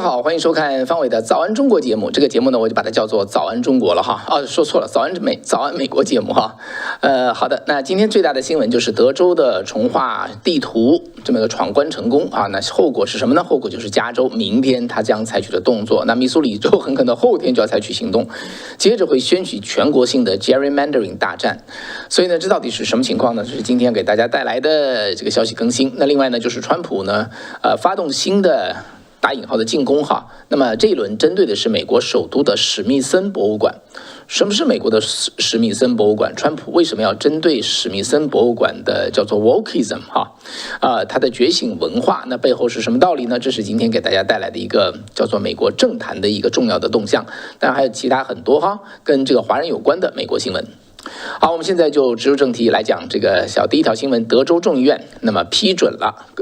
好，欢迎收看方伟的早安中国节目。这个节目呢，我就把它叫做早安中国了哈。说错了，早安美国节目哈。好的，那今天最大的新闻就是德州的重划地图这么一个闯关成功啊。那后果是什么呢？后果就是加州明天它将采取的动作，那密苏里州很可能后天就要采取行动，接着会掀起全国性的 gerrymandering 大战。所以呢，这到底是什么情况呢？这是今天给大家带来的这个消息更新。那另外呢，就是川普呢，发动新的打引号的进攻哈，那么这一轮针对的是美国首都的史密森博物馆。什么是美国的史密森博物馆？川普为什么要针对史密森博物馆的叫做 wokeism 哈？它的觉醒文化，那背后是什么道理呢？这是今天给大家带来的一个叫做美国政坛的一个重要的动向。当然还有其他很多哈，跟这个华人有关的美国新闻。好，我们现在就直入正题来讲这个第一条新闻。德州众议院那么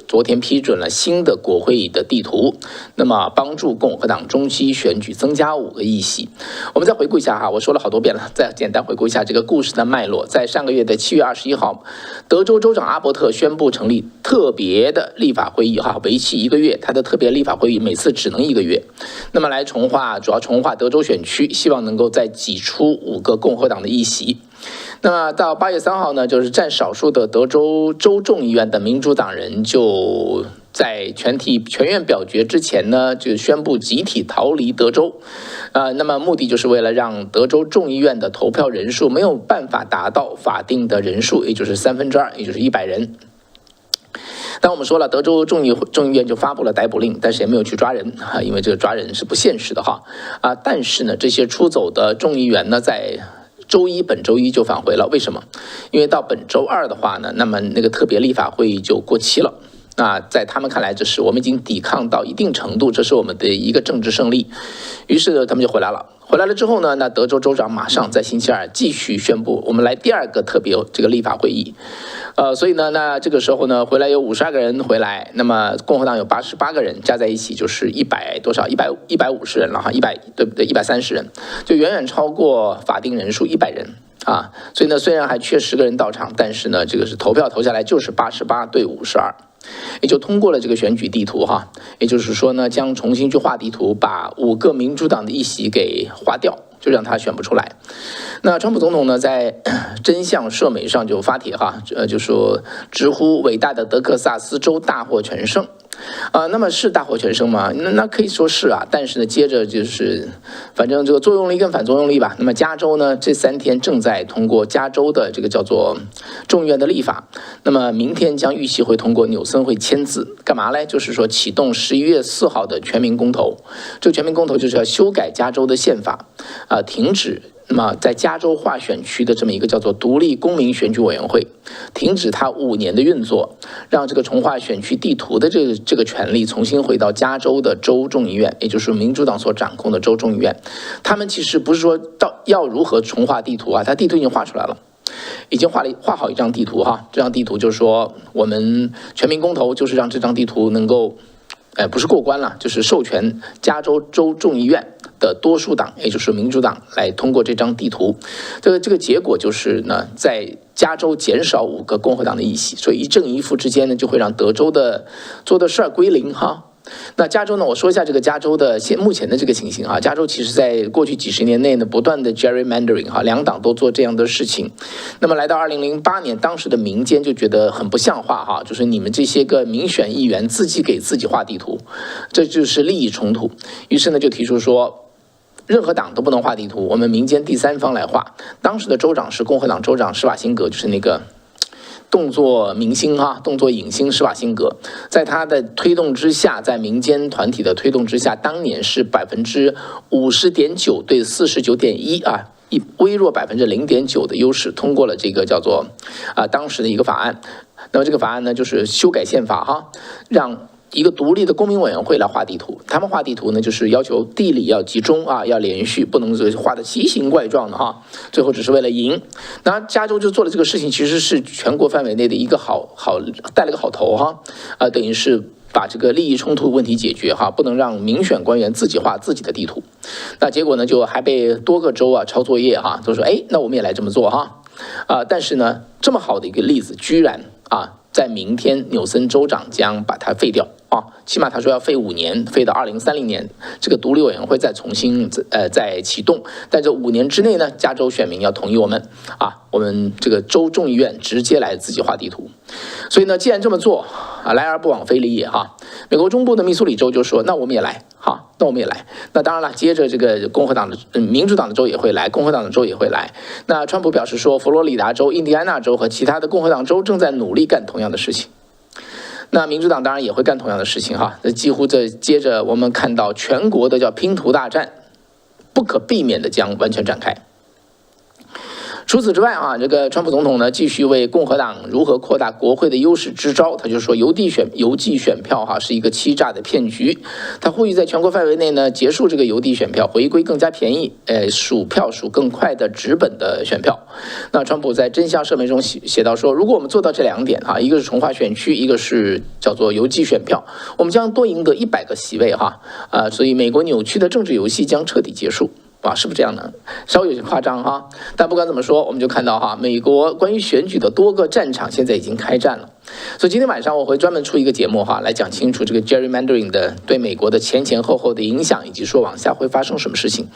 昨天批准了新的国会的地图，那么帮助共和党中期选举增加5个议席。我们再回顾一下哈，我说了好多遍了，再简单回顾一下这个故事的脉络。在上个月的7月21号，德州州长阿伯特宣布成立特别的立法会议哈，为期1个月。他的特别立法会议每次只能1个月，那么来主要重划德州选区，希望能够再挤出5个共和党的议席。那么到8月3号呢，就是占少数的德州州众议院的民主党人就在全院表决之前呢，就宣布集体逃离德州。那么目的就是为了让德州众议院的投票人数没有办法达到法定的人数，也就是2/3，也就是100人。但我们说了，德州众议院就发布了逮捕令，但是也没有去抓人啊，因为这个抓人是不现实的哈。但是呢，这些出走的众议员呢，在本周一就返回了。为什么？因为到本周二的话呢，那么那个特别立法会议就过期了。那在他们看来，这是我们已经抵抗到一定程度，这是我们的一个政治胜利。于是他们就回来了。回来了之后呢，那德州州长马上在星期二继续宣布，我们来第2个特别这个立法会议。所以呢，那这个时候呢，回来有52个人回来，那么共和党有88个人，加在一起就是150人了哈，对不对？130人，就远远超过法定人数100人啊。所以呢，虽然还缺10个人到场，但是呢，这个是投票投下来就是88对52。也就通过了这个选举地图哈，也就是说呢，将重新去画地图，把5个民主党的议席给划掉，就让他选不出来。那川普总统呢，在真相社媒上就发帖哈，就说直呼伟大的德克萨斯州大获全胜。那么是大获全胜吗？那可以说是啊，但是呢，接着就是反正这个作用力跟反作用力吧。那么加州呢，这3天正在通过加州的这个叫做众议院的立法，那么明天将预期会通过纽森会签字，干嘛嘞？就是说启动11月4号的全民公投。这个全民公投就是要修改加州的宪法，停止那么在加州划选区的这么一个叫做独立公民选举委员会，停止它5年的运作，让这个重划选区地图的这个权利重新回到加州的州众议院，也就是民主党所掌控的州众议院。他们其实不是说要如何重划地图啊，它地图已经画出来了，已经画好一张地图哈。这张地图就是说，我们全民公投就是让这张地图能够不是过关了，就是授权加州州众议院的多数党，也就是民主党来通过这张地图。这个结果就是呢，在加州减少5个共和党的议席，所以一正一负之间呢，就会让德州的做的事儿归零哈。那加州呢，我说一下这个加州的目前的这个情形啊。加州其实在过去几10年内呢，不断的 gerrymandering 哈，2党都做这样的事情。那么来到2008年，当时的民间就觉得很不像话哈，就是你们这些个民选议员自己给自己画地图，这就是利益冲突。于是呢，就提出说，任何党都不能画地图，我们民间第3方来画。当时的州长是共和党州长施瓦辛格，就是那个动作明星哈，动作影星施瓦辛格，在他的推动之下，在民间团体的推动之下，当年是50.9%对49.1%啊，微弱0.9%的优势通过了这个叫做当时的一个法案。那么这个法案呢，就是修改宪法哈，让一个独立的公民委员会来画地图。他们画地图呢，就是要求地理要集中啊，要连续，不能画的奇形怪状的哈。最后只是为了赢。那加州就做了这个事情，其实是全国范围内的一个带了个好头哈。等于是把这个利益冲突问题解决哈，不能让民选官员自己画自己的地图。那结果呢，就还被多个州抄作业哈，都说那我们也来这么做哈。但是呢，这么好的一个例子，居然在明天纽森州长将把它废掉。起码他说要废5年，废到2030年，这个独立委员会再重新再启动。但这5年之内呢，加州选民要同意我们这个州众议院直接来自己画地图。所以呢，既然这么做来而不往非礼也美国中部的密苏里州就说，那我们也来那我们也来。那当然了，接着这个共和党的民主党的州也会来，共和党的州也会来。那川普表示说，佛罗里达州、印第安纳州和其他的共和党州正在努力干同样的事情。那民主党当然也会干同样的事情那几乎接着我们看到全国的叫拼图大战，不可避免的将完全展开。除此之外这个川普总统呢，继续为共和党如何扩大国会的优势支招。他就说邮寄选票是一个欺诈的骗局。他呼吁在全国范围内呢，结束这个邮递选票，回归更加便宜数票数更快的纸本的选票。那川普在真相社媒中写到说，如果我们做到这2点一个是重划选区，一个是叫做邮寄选票，我们将多赢得100个席位所以美国扭曲的政治游戏将彻底结束。是不是这样呢？稍微有些夸张但不管怎么说，我们就看到美国关于选举的多个战场现在已经开战了。所以今天晚上我会专门出一个节目来讲清楚这个 gerrymandering 的对美国的前后的影响，以及说往下会发生什么事情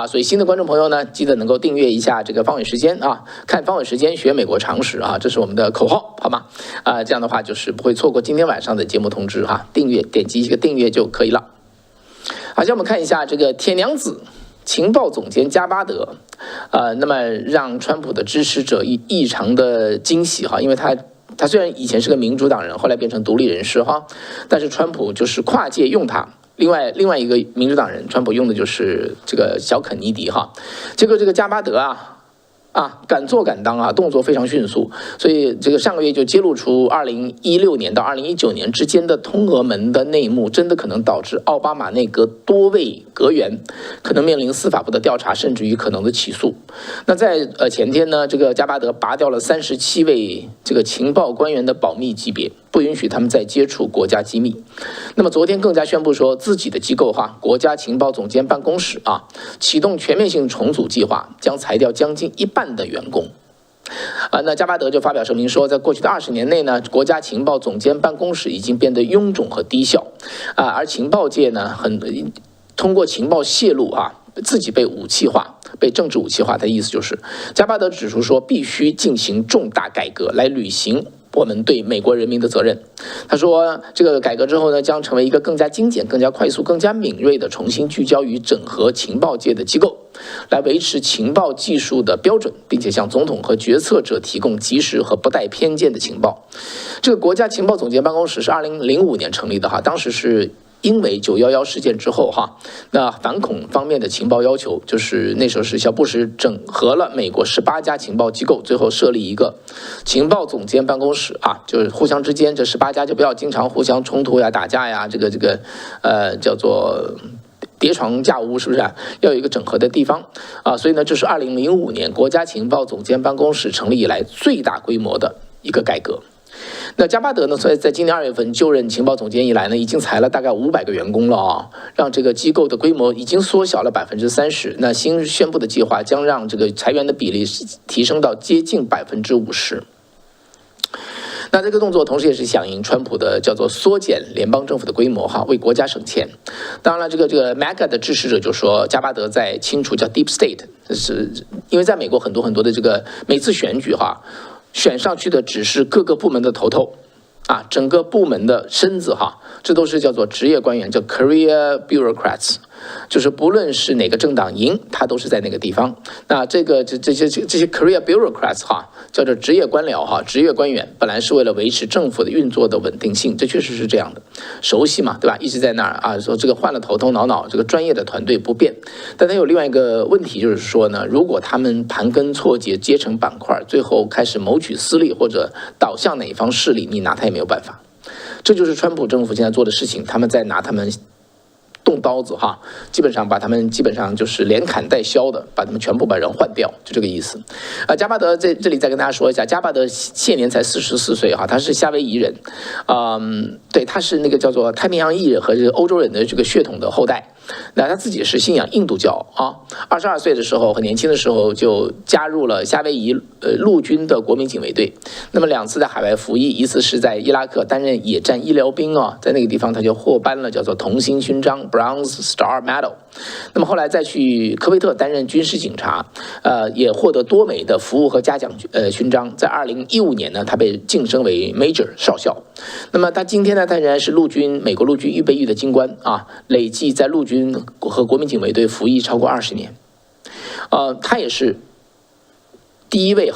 所以新的观众朋友呢，记得能够订阅一下这个方伟时间看方伟时间学美国常识这是我们的口号，好吗？这样的话就是不会错过今天晚上的节目通知订阅点击一个订阅就可以了。好，我们看一下这个铁娘子情报总监加巴德，那么让川普的支持者异常的惊喜因为他虽然以前是个民主党人，后来变成独立人士但是川普就是跨界用他。另外一个民主党人，川普用的就是这个小肯尼迪结果这个加巴德敢做敢当动作非常迅速，所以这个上个月就揭露出2016年到2019年之间的通俄门的内幕，真的可能导致奥巴马内阁多位阁员可能面临司法部的调查，甚至于可能的起诉。那在前天呢，这个加巴德拔掉了37位这个情报官员的保密级别，不允许他们再接触国家机密。那么昨天更加宣布说，自己的机构国家情报总监办公室启动全面性重组计划，将裁掉将近1半的员工。那加巴德就发表声明说，在过去的20年内呢，国家情报总监办公室已经变得臃肿和低效而情报界呢，通过情报泄露自己被武器化，被政治武器化。他的意思就是，加巴德指出说，必须进行重大改革来履行我们对美国人民的责任。他说，这个改革之后呢，将成为一个更加精简、更加快速、更加敏锐的重新聚焦与整合情报界的机构，来维持情报技术的标准，并且向总统和决策者提供及时和不带偏见的情报。这个国家情报总监办公室是2005年成立的当时是因为911事件之后那反恐方面的情报要求，就是那时候是小布什整合了美国18家情报机构，最后设立一个情报总监办公室就是互相之间这18家就不要经常互相冲突打架这个叫做叠床架屋，是不是要有一个整合的地方所以呢，这是2005年国家情报总监办公室成立以来最大规模的一个改革。那加巴德呢，在今年2月份就任情报总监以来呢，已经裁了大概500个员工了让这个机构的规模已经缩小了30%。那新宣布的计划将让这个裁员的比例提升到接近50%。那这个动作同时也是响应川普的叫做缩减联邦政府的规模为国家省钱。当然了，这个 MAGA 的支持者就说，加巴德在清除叫 Deep State， 是因为在美国很多的这个每次选举选上去的只是各个部门的头整个部门的身子这都是叫做职业官员，叫 career bureaucrats， 就是不论是哪个政党赢，他都是在那个地方。那这些 career bureaucrats 叫做职业官僚职业官员，本来是为了维持政府的运作的稳定性，这确实是这样的，熟悉嘛，对吧？一直在那儿说这个换了头脑，这个专业的团队不变。但他有另外一个问题，就是说呢，如果他们盘根错节，结成板块，最后开始谋取私利或者倒向哪一方势力，你拿他也没有办法。这就是川普政府现在做的事情，他们在拿他们动刀子哈，基本上就是连砍带削的，把他们全部把人换掉，就这个意思。加巴德这里再跟大家说一下，加巴德现年才44岁哈，他是夏威夷人，对，他是那个叫做太平洋裔人和这个欧洲人的这个血统的后代。那他自己是信仰印度教啊，22岁的时候很年轻的时候就加入了夏威夷陆军的国民警卫队。那么2次在海外服役，一次是在伊拉克担任野战医疗兵啊，在那个地方他就获颁了叫做同心勋章 Bronze Star Medal。那么后来再去科威特担任军事警察，也获得多枚的服务和嘉奖勋章。在2015年呢，他被晋升为 Major 少校。那么他今天呢，他仍然是美国陆军预备役的军官啊，累计在陆军和国民警卫队服役超过20年。他也是第一位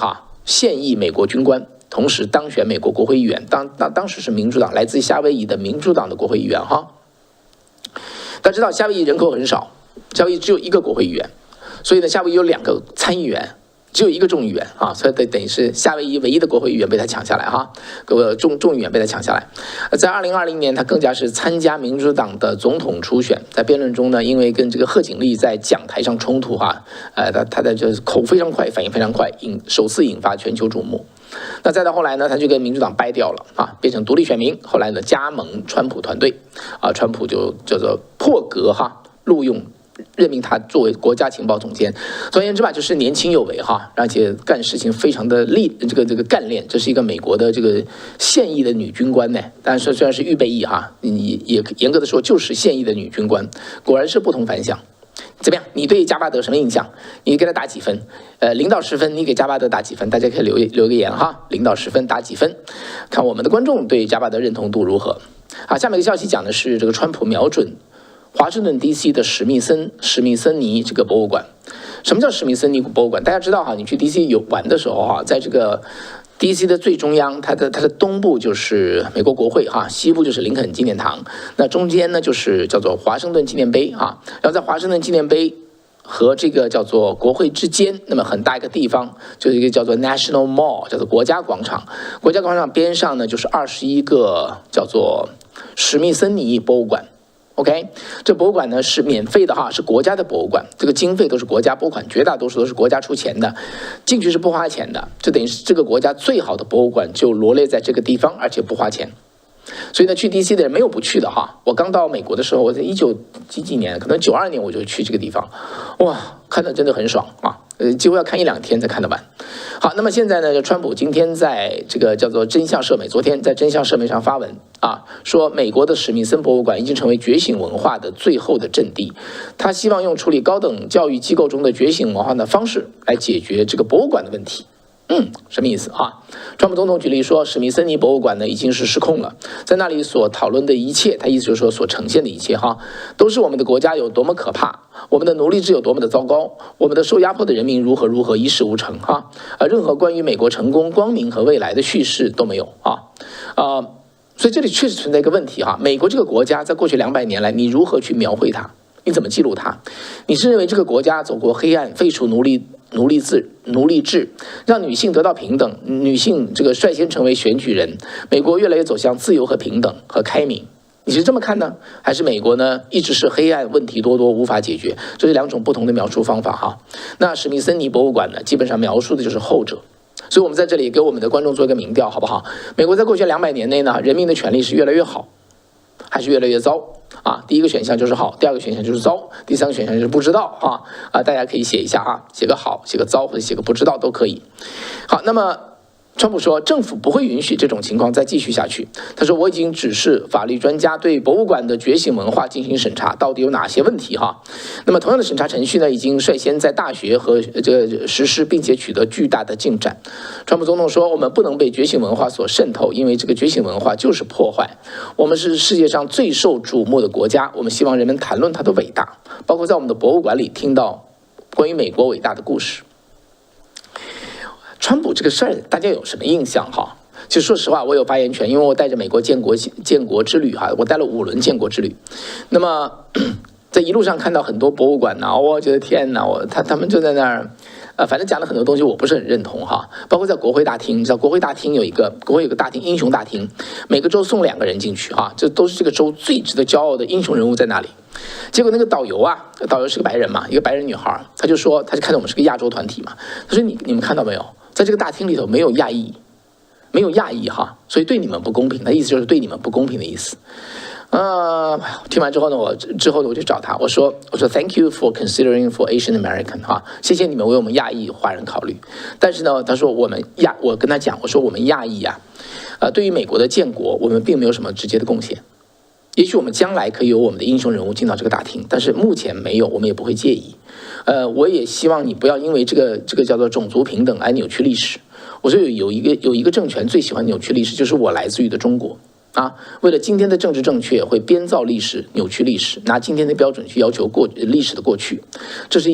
现役美国军官，同时当选美国国会议员。当时是民主党，来自夏威夷的民主党的国会议员哈。大家知道夏威夷人口很少，夏威夷只有1个国会议员，所以呢，夏威夷有2个参议员，只有1个众议员啊，所以等于是夏威夷唯一的国会议员被他抢下来哈，各个众议员被他抢下来。在2020年，他更加是参加民主党的总统初选，在辩论中呢，因为跟这个贺锦丽在讲台上冲突他的就是口非常快，反应非常快，首次引发全球瞩目。那再到后来呢，他就跟民主党掰掉了啊，变成独立选民。后来呢，加盟川普团队啊，川普就叫做破格录用，任命他作为国家情报总监。总而言之吧，就是年轻有为而且干事情非常的这个干练。这是一个美国的这个现役的女军官呢，但是虽然是预备役也严格的说就是现役的女军官，果然是不同凡响。怎么样？你对加巴德什么印象？你给他打几分？0到10分，你给加巴德打几分？大家可以留个言0到10分打几分？看我们的观众对加巴德认同度如何。下面一个消息讲的是这个川普瞄准华盛顿 DC 的史密森尼这个博物馆。什么叫史密森尼博物馆？大家知道你去 DC 玩的时候在这个 DC 的最中央，它的东部就是美国国会西部就是林肯纪念堂，那中间呢就是叫做华盛顿纪念碑然后在华盛顿纪念碑和这个叫做国会之间，那么很大一个地方就是一个叫做 National Mall， 叫做国家广场。国家广场边上呢就是21个叫做史密森尼博物馆。OK， 这博物馆呢是免费的是国家的博物馆，这个经费都是国家拨款，绝大多数都是国家出钱的，进去是不花钱的，这等于是这个国家最好的博物馆就罗列在这个地方，而且不花钱。所以呢，去 DC 的人没有不去的我刚到美国的时候，我在19几年，可能92年我就去这个地方，哇，看得真的很爽几乎要看1-2天才看得完。好，那么现在呢，川普今天在这个叫做真相社媒，昨天在真相社媒上发文说美国的史密森博物馆已经成为觉醒文化的最后的阵地，他希望用处理高等教育机构中的觉醒文化的方式来解决这个博物馆的问题。什么意思川普总统举例说，史密森尼博物馆呢已经是失控了，在那里所讨论的一切，他意思就是说所呈现的一切都是我们的国家有多么可怕，我们的奴隶制有多么的糟糕，我们的受压迫的人民如何一事无成任何关于美国成功、光明和未来的叙事都没有所以这里确实存在一个问题美国这个国家在过去200年来，你如何去描绘它？你怎么记录它？你是认为这个国家走过黑暗，废除奴隶制，让女性得到平等，女性这个率先成为选举人，美国越来越走向自由和平等和开明？你是这么看呢？还是美国呢一直是黑暗，问题多多，无法解决？这是2种不同的描述方法那史密森尼博物馆呢，基本上描述的就是后者。所以我们在这里给我们的观众做一个民调，好不好？美国在过去200年内呢，人民的权利是越来越好，还是越来越糟第一个选项就是好，第二个选项就是糟，第三个选项就是不知道大家可以写一下写个好，写个糟，或者写个不知道都可以。好，那么川普说，政府不会允许这种情况再继续下去。他说，我已经指示法律专家对博物馆的觉醒文化进行审查，到底有哪些问题那么同样的审查程序呢，已经率先在大学和这个实施，并且取得巨大的进展。川普总统说，我们不能被觉醒文化所渗透，因为这个觉醒文化就是破坏。我们是世界上最受瞩目的国家，我们希望人们谈论它的伟大，包括在我们的博物馆里听到关于美国伟大的故事。川普这个事儿，大家有什么印象其实说实话，我有发言权，因为我带着美国建国之旅我带了5轮建国之旅。那么在一路上看到很多博物馆呐，我觉得天哪，他们就在那儿，反正讲了很多东西，我不是很认同哈。包括在国会大厅，你知道国会大厅国会有个大厅，英雄大厅，每个州送2个人进去哈，这都是这个州最值得骄傲的英雄人物在那里。结果那个导游是个白人嘛，一个白人女孩，他就看到我们是个亚洲团体嘛，他说你们看到没有，在这个大厅里头没有亚裔哈，所以对你们不公平，他意思就是对你们不公平的意思。听完之后呢，我就找他，我说 Thank you for considering for Asian American 哈，谢谢你们为我们亚裔华人考虑。但是呢，他说我跟他讲，我说我们亚裔对于美国的建国，我们并没有什么直接的贡献。也许我们将来可以有我们的英雄人物进到这个大厅，但是目前没有，我们也不会介意。我也希望你不要因为这个叫做种族平等来扭曲历史。我说有一个政权最喜欢扭曲历史，就是我来自于的中国。为了今天的政治正确，会编造历史、扭曲历史，拿今天的标准去要求历史的过去，这是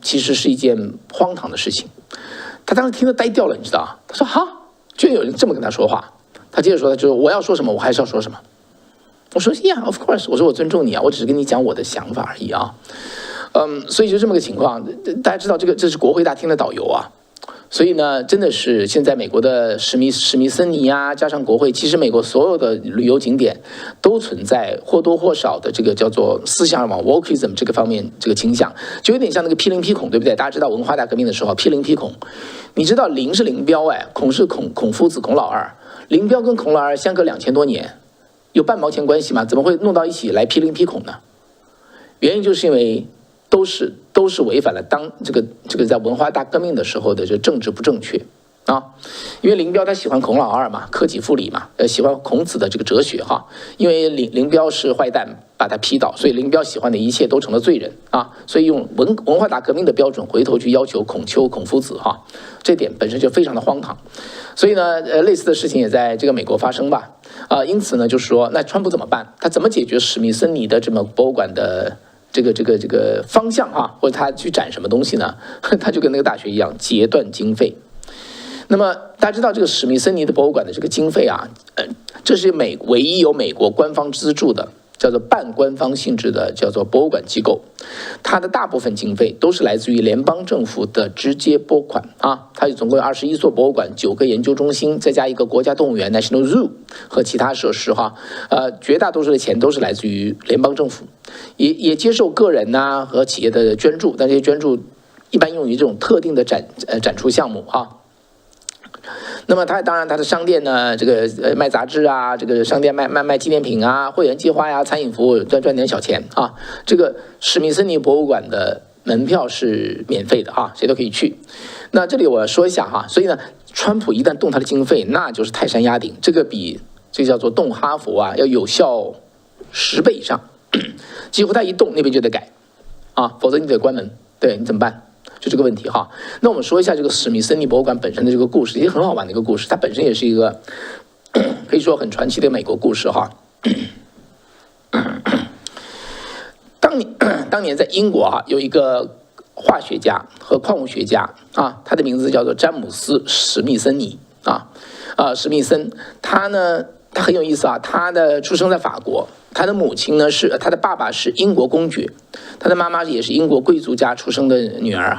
其实是一件荒唐的事情。他当时听得呆掉了，你知道？他说：“哈，居然有人这么跟他说话。”他接着说：“就是我要说什么，我还是要说什么。”我说 ：“Yeah, of course。”我说：“我尊重你啊，我只是跟你讲我的想法而已啊。”所以就这么个情况。大家知道这是国会大厅的导游啊。所以呢，真的是现在美国的史密森尼加上国会，其实美国所有的旅游景点都存在或多或少的这个叫做思想往 wokeism 这个方面这个倾向，就有点像那个批林批孔，对不对？大家知道文化大革命的时候批林批孔，你知道林是林彪孔是孔夫子孔老二，林彪跟孔老二相隔2000多年，有半毛钱关系吗？怎么会弄到一起来批林批孔呢？原因就是因为都是违反了这个在文化大革命的时候的这政治不正确因为林彪他喜欢孔老二嘛，克己复礼嘛，喜欢孔子的这个哲学哈。因为林彪是坏蛋，把他批倒，所以林彪喜欢的一切都成了罪人所以用文化大革命的标准回头去要求孔丘、孔夫子哈，这点本身就非常的荒唐。所以呢，类似的事情也在这个美国发生吧因此呢，就是说，那川普怎么办？他怎么解决史密森尼的这么博物馆的这个方向或者他去展什么东西呢？他就跟那个大学一样，截断经费。那么大家知道这个史密森尼的博物馆的这个经费这是唯一由美国官方资助的，叫做半官方性质的叫做博物馆机构，它的大部分经费都是来自于联邦政府的直接拨款它总共有21所博物馆、9个研究中心，再加一个国家动物园 National Zoo 和其他设施绝大多数的钱都是来自于联邦政府，也接受个人和企业的捐助，但这些捐助一般用于这种特定的展出项目那么当然它的商店呢，这个卖杂志这个商店卖纪念品会员计划餐饮服务赚点小钱这个史密森尼博物馆的门票是免费的谁都可以去。那这里我要说一下所以呢，川普一旦动他的经费，那就是泰山压顶，这个比这个叫做动哈佛要有效10倍以上，几乎他一动那边就得改否则你得关门，对，你怎么办？就这个问题那我们说一下这个史密森尼博物馆本身的这个故事，也很好玩的一个故事，它本身也是一个可以说很传奇的美国故事当年在英国有一个化学家和矿物学家他的名字叫做詹姆斯·史密森尼史密森，他很有意思他的出生在法国，他的母亲呢他的爸爸是英国公爵，他的妈妈也是英国贵族家出生的女儿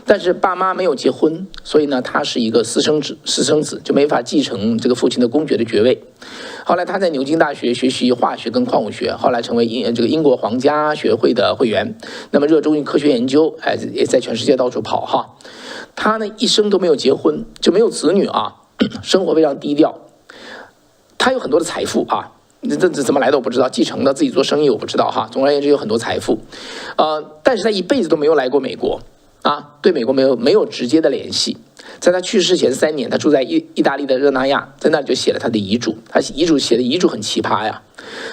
但是爸妈没有结婚，所以呢他是一个私生子，就没法继承这个父亲的公爵的爵位。后来他在牛津大学学习化学跟矿物学，后来成为这个英国皇家学会的会员，那么热衷于科学研究，也在全世界到处跑他呢一生都没有结婚，就没有子女生活非常低调。他有很多的财富这怎么来的我不知道，继承的自己做生意我不知道总而言之有很多财富，但是他一辈子都没有来过美国对美国没有直接的联系。在他去世前3年，他住在意大利的热那亚，在那里就写了他的遗嘱。他写的遗嘱很奇葩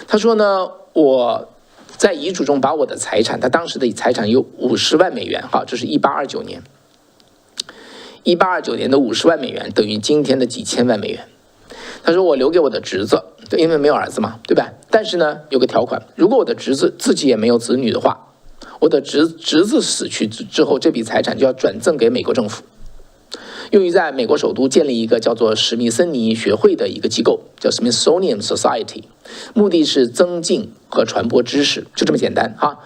他说呢，我在遗嘱中把我的财产，他当时的财产有50万美元这是1829年，1829年的50万美元等于今天的几千万美元。他说我留给我的侄子，因为没有儿子嘛，对吧？但是呢有个条款，如果我的侄子自己也没有子女的话，我的侄子死去之后，这笔财产就要转赠给美国政府。用于在美国首都建立一个叫做史密森尼学会的一个机构，叫 Smithsonian Society， 目的是增进和传播知识，就这么简单哈。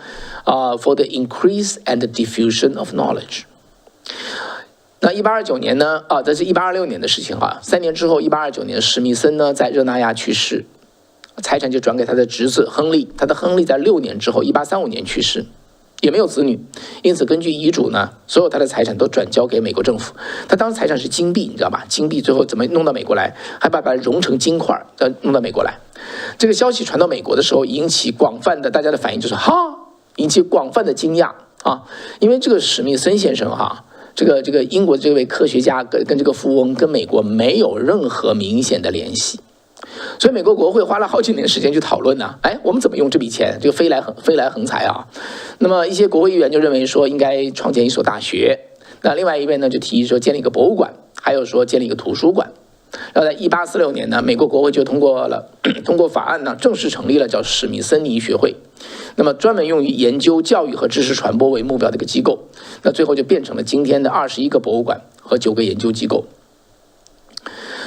For the increase and diffusion of knowledge。那1829年呢？这是1826年的事情哈。3年之后，1829年，史密森呢在热那亚去世，财产就转给他的侄子亨利。他的亨利在6年之后，1835年去世，也没有子女，因此根据遗嘱呢，所有他的财产都转交给美国政府。他当时财产是金币，你知道吧？金币最后怎么弄到美国来？还把它融成金块，弄到美国来。这个消息传到美国的时候，引起广泛的大家的反应就是哈，引起广泛的惊讶啊，因为这个史密森先生哈。这个英国的这位科学家跟这个富翁跟美国没有任何明显的联系，所以美国国会花了好几年时间去讨论呢。我们怎么用这笔钱？这个飞来横财啊！那么一些国会议员就认为说应该创建一所大学，那另外一边呢就提议说建立一个博物馆，还有说建立一个图书馆。然后在1846年呢，美国国会就通过法案呢，正式成立了叫史密森尼学会。那么专门用于研究教育和知识传播为目标的一个机构，那最后就变成了今天的21个博物馆和9个研究机构。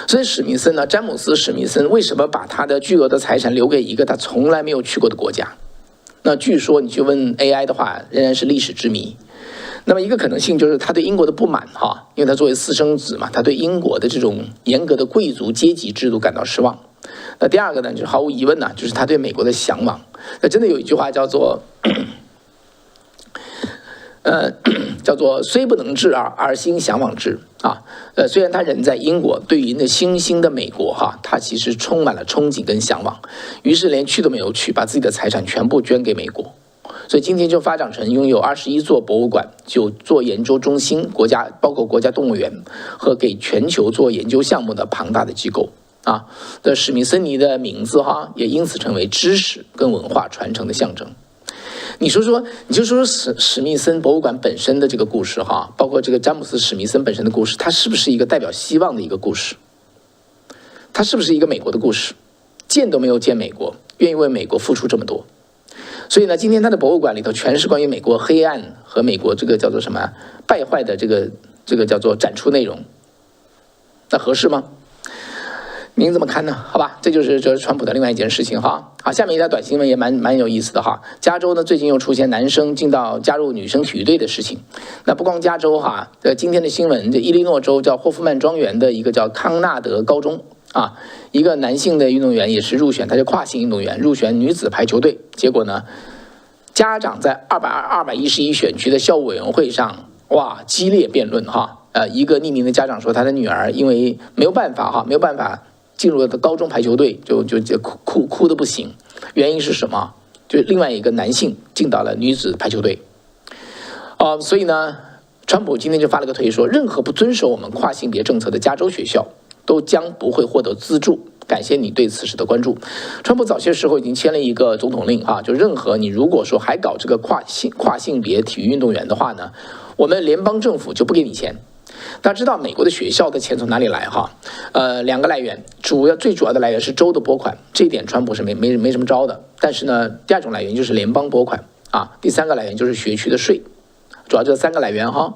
所以史密森呢，詹姆斯·史密森为什么把他的巨额的财产留给一个他从来没有去过的国家？那据说你去问 AI 的话，仍然是历史之谜。那么一个可能性就是他对英国的不满哈，因为他作为私生子嘛，他对英国的这种严格的贵族阶级制度感到失望。那第二个呢，就是毫无疑问呢，就是他对美国的向往。那真的有一句话叫做虽不能至而心向往之啊。虽然他人在英国，对于那新兴的美国哈，他其实充满了憧憬跟向往，于是连去都没有去，把自己的财产全部捐给美国。所以今天就发展成拥有21座博物馆、9座研究中心、包括国家动物园和给全球做研究项目的庞大的机构啊。的史密森尼的名字哈，也因此成为知识跟文化传承的象征。你就说史密森博物馆本身的这个故事哈，包括这个詹姆斯·史密森本身的故事，它是不是一个代表希望的一个故事？它是不是一个美国的故事？见都没有见美国，愿意为美国付出这么多。所以呢，今天他的博物馆里头全是关于美国黑暗和美国这个叫做什么败坏的这个叫做展出内容，那合适吗？您怎么看呢？好吧，这就是川普的另外一件事情哈。好，下面一条短新闻也蛮有意思的哈。加州呢最近又出现男生加入女生体育队的事情。那不光加州哈，今天的新闻，这伊利诺州叫霍夫曼庄园的一个叫康纳德高中啊，一个男性的运动员也是入选，他是跨性运动员入选女子排球队，结果呢，家长在211选区的校务委员会上，哇，激烈辩论哈。一个匿名的家长说，他的女儿因为没有办法进入了高中排球队，就哭得不行。原因是什么？就是另外一个男性进到了女子排球队。所以呢，川普今天就发了个推说，任何不遵守我们跨性别政策的加州学校都将不会获得资助。感谢你对此事的关注。川普早些时候已经签了一个总统令啊，就任何你如果说还搞这个跨性别体育运动员的话呢，我们联邦政府就不给你钱。大家知道美国的学校的钱从哪里来哈？两个来源，最主要的来源是州的拨款，这一点川普是没什么招的。但是呢，第二种来源就是联邦拨款啊，第三个来源就是学区的税，主要这三个来源哈。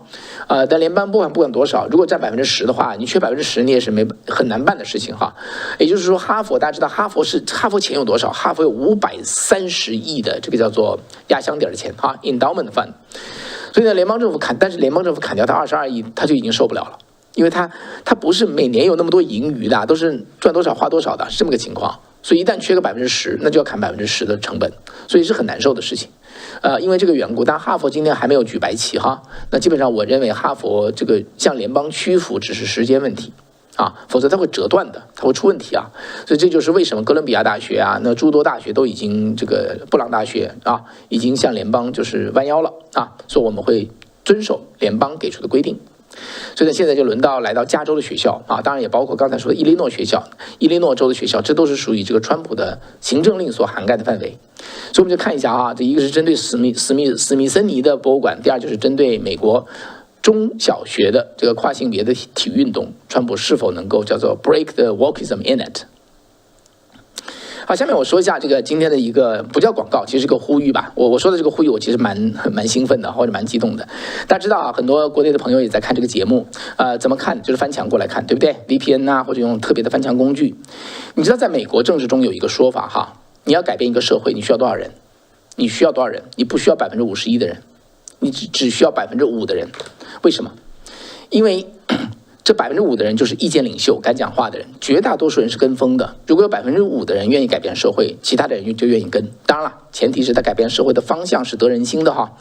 但联邦拨款不管多少，如果占10%的话，你缺10%你也是很难办的事情哈。也就是说，大家知道哈佛钱有多少？哈佛有530亿的这个叫做压箱底的钱哈 ，endowment fund。所以呢，联邦政府砍掉他22亿，他就已经受不了了，因为他不是每年有那么多盈余的，都是赚多少花多少的，是这么个情况。所以一旦缺个10%，那就要砍10%的成本，所以是很难受的事情。因为这个缘故，但哈佛今天还没有举白旗哈，那基本上我认为哈佛这个向联邦屈服只是时间问题。否则它会折断的，它会出问题啊！所以这就是为什么哥伦比亚大学啊，那诸多大学都已经布朗大学啊，已经向联邦就是弯腰了啊，说我们会遵守联邦给出的规定。所以呢，现在就轮到来到加州的学校啊，当然也包括刚才说的伊利诺州的学校，这都是属于这个川普的行政令所涵盖的范围。所以我们就看一下啊，这一个是针对史密森尼的博物馆，第二就是针对美国中小学的这个跨性别的体育运动，川普是否能够叫做 break the wokeism in it？好，下面我说一下这个今天的一个不叫广告，其实是个呼吁吧。我说的这个呼吁，我其实蛮兴奋的，或者蛮激动的。大家知道啊，很多国内的朋友也在看这个节目，怎么看？就是翻墙过来看，对不对 ？VPN 啊，或者用特别的翻墙工具。你知道，在美国政治中有一个说法哈，你要改变一个社会，你需要多少人？你需要多少人？你不需要51%的人，你只需要5%的人。为什么？因为这5%的人就是意见领袖、敢讲话的人，绝大多数人是跟风的。如果有5%的人愿意改变社会，其他的人就愿意跟。当然了，前提是他改变社会的方向是得人心的哈。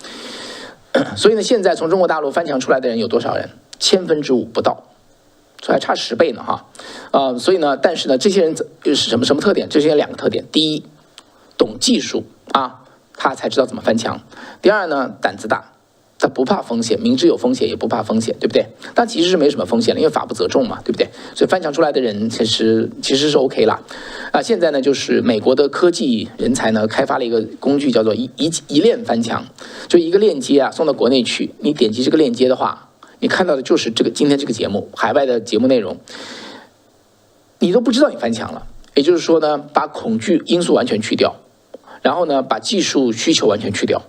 所以呢，现在从中国大陆翻墙出来的人有多少人？5%不到，所以还差10倍呢哈。所以呢，但是呢，这些人是什么特点？这些人2个特点：第一，懂技术啊，他才知道怎么翻墙；第二呢，胆子大。他不怕风险，明知有风险也不怕风险，对不对？但其实是没什么风险了，因为法不责众嘛，对不对？所以翻墙出来的人其实是 OK 了。现在呢，就是美国的科技人才呢开发了一个工具，叫做一链翻墙，就一个链接啊送到国内去，你点击这个链接的话，你看到的就是今天这个节目海外的节目内容，你都不知道你翻墙了。也就是说呢，把恐惧因素完全去掉，然后呢，把技术需求完全去掉。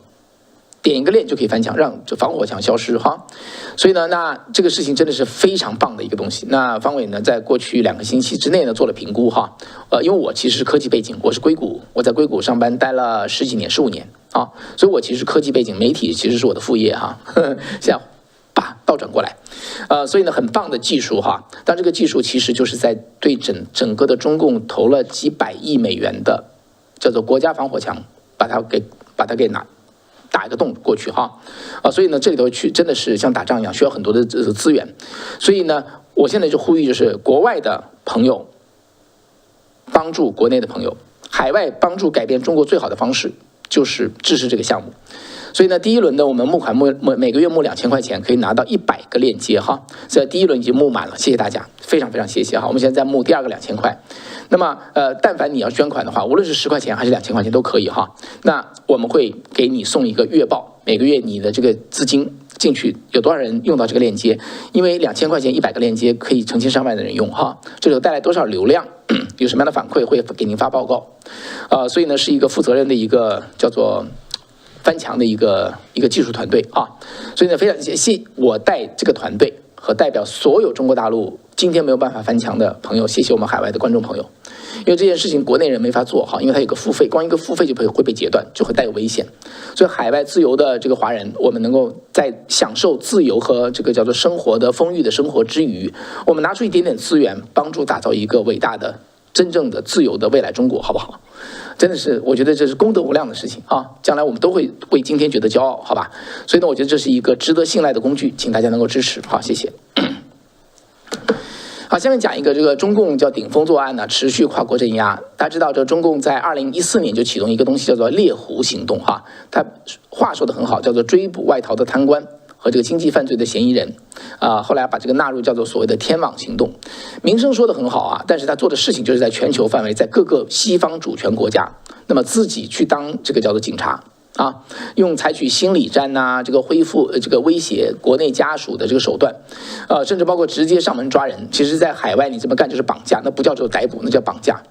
点一个链就可以翻墙，让这防火墙消失哈。所以呢，那这个事情真的是非常棒的一个东西。那方伟呢，在过去2个星期之内呢做了评估哈。因为我其实是科技背景，我是硅谷，我在硅谷上班待了15年啊，所以我其实科技背景，媒体其实是我的副业哈。现在倒转过来，所以呢，很棒的技术哈。但这个技术其实就是在对整个的中共投了几百亿美元的叫做国家防火墙，把它给打一个洞过去哈，所以呢，这里头去真的是像打仗一样，需要很多的资源。所以呢，我现在就呼吁，就是国外的朋友帮助国内的朋友，海外帮助改变中国最好的方式就是支持这个项目。所以呢，第一轮呢，我们募款每个月募2000块钱，可以拿到100个链接哈。这第一轮已经募满了，谢谢大家，非常非常谢谢哈。我们现在在募第2个2000块。那么但凡你要捐款的话，无论是10块钱还是2000块钱都可以哈。那我们会给你送一个月报，每个月你的这个资金进去有多少人用到这个链接？因为2000块钱100个链接可以成千上万的人用哈，这里带来多少流量，有什么样的反馈会给您发报告。所以呢，是一个负责任的一个叫做翻墙的一个技术团队啊，所以呢，非常谢谢我带这个团队和代表所有中国大陆今天没有办法翻墙的朋友，谢谢我们海外的观众朋友，因为这件事情国内人没法做哈，因为它有个付费，光一个付费就会被截断，就会带有危险，所以海外自由的这个华人，我们能够在享受自由和这个叫做生活的丰裕的生活之余，我们拿出一点点资源，帮助打造一个伟大的、真正的自由的未来中国，好不好？真的是，我觉得这是功德无量的事情啊！将来我们都会为今天觉得骄傲，好吧？所以呢，我觉得这是一个值得信赖的工具，请大家能够支持，好，谢谢。好，下面讲一个这个中共叫顶风作案呢，持续跨国镇压。大家知道，这中共在2014年就启动一个东西叫做猎狐行动哈，他话说得很好，叫做追捕外逃的贪官和这个经济犯罪的嫌疑人，后来把这个纳入叫做所谓的天网行动，名声说得很好啊，但是他做的事情就是在全球范围，在各个西方主权国家，那么自己去当这个叫做警察啊，用采取心理战呐，这个恢复这个威胁国内家属的这个手段，甚至包括直接上门抓人，其实在海外你这么干就是绑架，那不叫做逮捕，那叫绑架。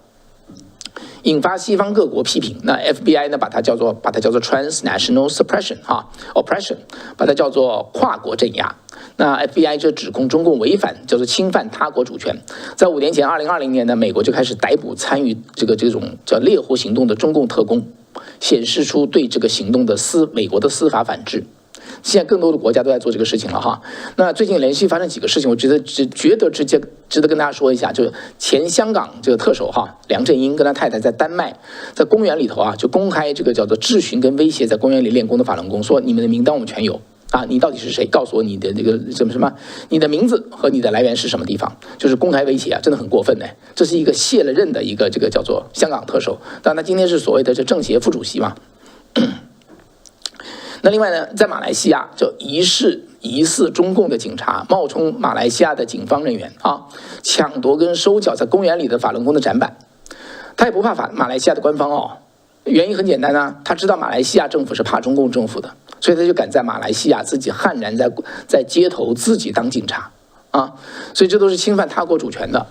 引发西方各国批评，那 FBI 呢把它叫做 transnational suppression oppression， 把它叫做跨国镇压。那 FBI 就指控中共违反叫做侵犯他国主权。在5年前，2020年呢，美国就开始逮捕参与这种叫猎狐行动的中共特工，显示出对这个行动的美国的司法反制。现在更多的国家都在做这个事情了哈。那最近连续发生几个事情，我觉得直接值得跟大家说一下，就是前香港这个特首哈梁振英跟他太太在丹麦在公园里头啊，就公开这个叫做质询跟威胁在公园里练功的法轮功，说你们的名单我们全有啊，你到底是谁？告诉我你的这个什么，你的名字和你的来源是什么地方？就是公开威胁啊，真的很过分的。这是一个卸了任的一个这个叫做香港特首，但他今天是所谓的这政协副主席嘛。那另外呢，在马来西亚就疑似中共的警察冒充马来西亚的警方人员啊，抢夺跟收缴在公园里的法轮功的展板，他也不怕马来西亚的官方哦，原因很简单啊，他知道马来西亚政府是怕中共政府的，所以他就敢在马来西亚自己悍然在街头自己当警察啊，所以这都是侵犯他国主权的。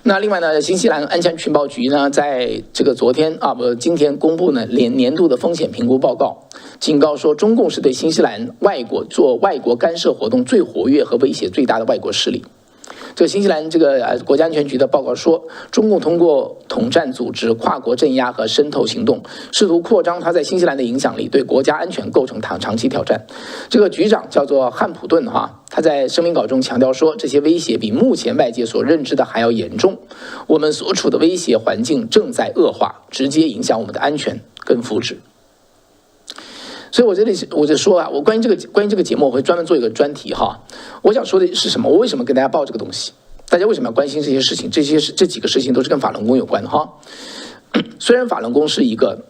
那另外呢，新西兰安全情报局呢，在这个今天公布呢年度的风险评估报告，警告说中共是对新西兰外国干涉活动最活跃和威胁最大的外国势力。这个新西兰国家安全局的报告说，中共通过统战组织、跨国镇压和渗透行动，试图扩张它在新西兰的影响力，对国家安全构成长期挑战。这个局长叫做汉普顿他在声明稿中强调说，这些威胁比目前外界所认知的还要严重，我们所处的威胁环境正在恶化，直接影响我们的安全跟福祉。所以我就说我关于这个节目，我会专门做一个专题我想说的是什么？我为什么跟大家报这个东西？大家为什么要关心这些事情？这几个事情都是跟法轮功有关的虽然法轮功是一个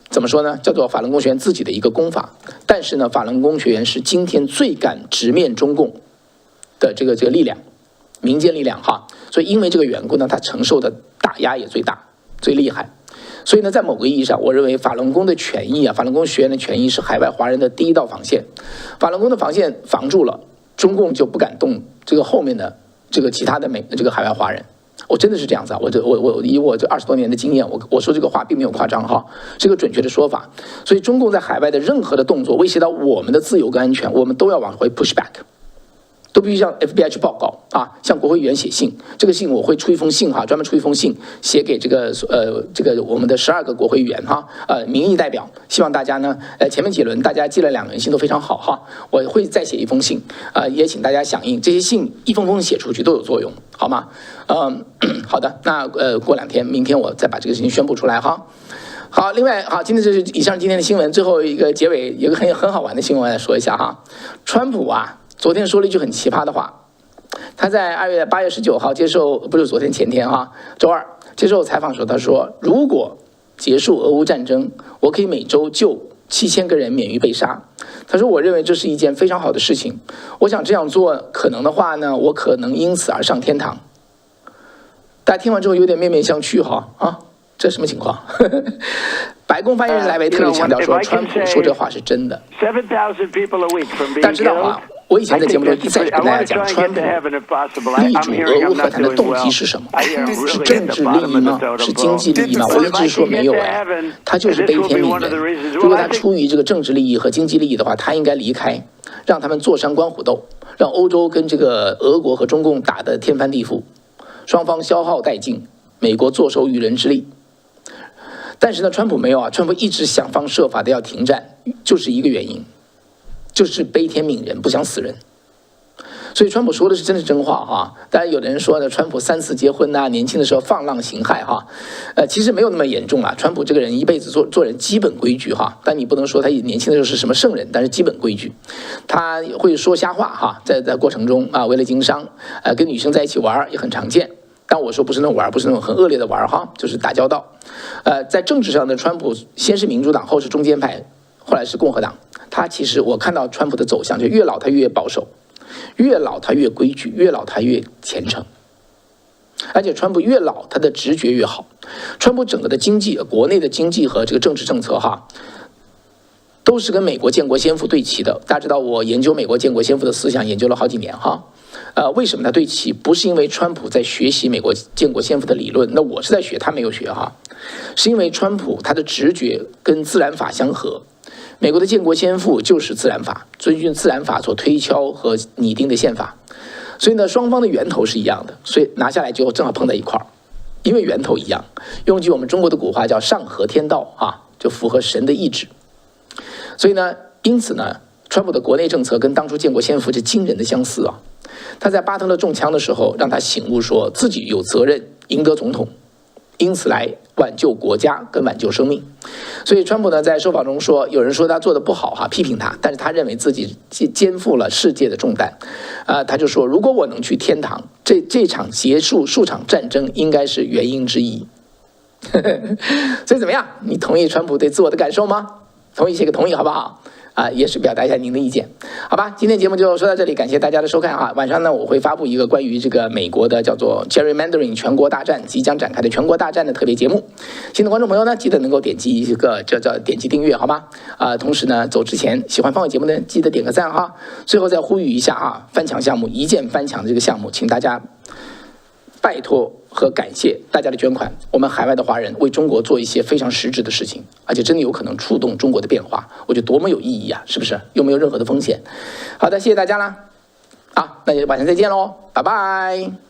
怎么说呢，叫做法轮功学员自己的一个功法，但是呢，法轮功学员是今天最敢直面中共的这个力量，民间力量所以因为这个缘故呢，他承受的打压也最大、最厉害。所以呢，在某个意义上，我认为法轮功的权益法轮功学员的权益是海外华人的第一道防线。法轮功的防线防住了，中共就不敢动这个后面的其他的海外华人。我真的是这样子我以我这20多年的经验，我说这个话并没有夸张是个准确的说法。所以中共在海外的任何的动作威胁到我们的自由跟安全，我们都要往回 push back。都必须向 FBI 去报告向国会议员写信。这个信我会出一封信专门出一封信写给这个我们的12个国会议员民意代表，希望大家呢前面几轮大家寄了2轮信都非常好我会再写一封信也请大家响应。这些信一封封写出去都有作用，好吗？好的，那过2天，明天我再把这个事情宣布出来好，另外今天这是以上今天的新闻。最后一个结尾有个很好玩的新闻来说一下川普昨天说了一句很奇葩的话，他在8月19号接受，不是昨天前天周二接受采访的时候，他说如果结束俄乌战争，我可以每周救7000个人免于被杀。他说我认为这是一件非常好的事情，我想这样做可能的话呢，我可能因此而上天堂。大家听完之后有点面面相觑这什么情况？白宫发言人莱维特别强调说，川普说这话是真的。大家知道我以前在节目中一再跟大家讲，川普力主俄乌和谈的动机是什么？是政治利益吗？是经济利益吗？我一直说没有他就是悲天悯人。如果他出于这个政治利益和经济利益的话，他应该离开，让他们坐山观虎斗，让欧洲跟这个俄国和中共打得天翻地覆，双方消耗殆尽，美国坐收渔人之利。但是呢，川普没有川普一直想方设法的要停战，就是一个原因，就是悲天悯人，不想死人。所以川普说的是真是真话当然有的人说呢，川普3次结婚年轻的时候放浪形骸其实没有那么严重川普这个人一辈子做人基本规矩但你不能说他年轻的时候是什么圣人，但是基本规矩。他会说瞎话在过程中为了经商跟女生在一起玩也很常见。但我说不是那种玩，不是那种很恶劣的玩就是打交道。在政治上的川普先是民主党，后是中间派，后来是共和党。他其实我看到川普的走向，就越老他越保守，越老他越规矩，越老他越虔诚。而且川普越老，他的直觉越好。川普整个的经济，国内的经济和这个政治政策都是跟美国建国先父对齐的。大家知道我研究美国建国先父的思想研究了好几年为什么他对齐？不是因为川普在学习美国建国先父的理论，那我是在学，他没有学是因为川普他的直觉跟自然法相合。美国的建国先父就是自然法，遵循自然法所推敲和拟定的宪法，所以呢，双方的源头是一样的，所以拿下来就正好碰在一块儿，因为源头一样。用句我们中国的古话叫上合天道就符合神的意志。所以呢，因此呢，川普的国内政策跟当初建国先父是惊人的相似他在巴特勒中枪的时候，让他醒悟说自己有责任赢得总统，因此来挽救国家跟挽救生命。所以川普呢在受访中说，有人说他做的不好批评他，但是他认为自己肩负了世界的重担他就说，如果我能去天堂，这场结束数场战争应该是原因之一。所以怎么样？你同意川普对自我的感受吗？同意写个同意好不好？也是表达一下您的意见，好吧？今天节目就说到这里，感谢大家的收看晚上呢，我会发布一个关于这个美国的叫做 Gerrymandering 全国大战即将展开的全国大战的特别节目。新的观众朋友呢，记得能够点击一个叫点击订阅，好吗？同时呢，走之前喜欢方伟节目呢，记得点个赞最后再呼吁一下翻墙项目，一键翻墙的这个项目，请大家拜托和感谢大家的捐款，我们海外的华人为中国做一些非常实质的事情，而且真的有可能触动中国的变化，我觉得多么有意义啊，是不是？又没有任何的风险。好的，谢谢大家啦，那就晚上再见喽，拜拜。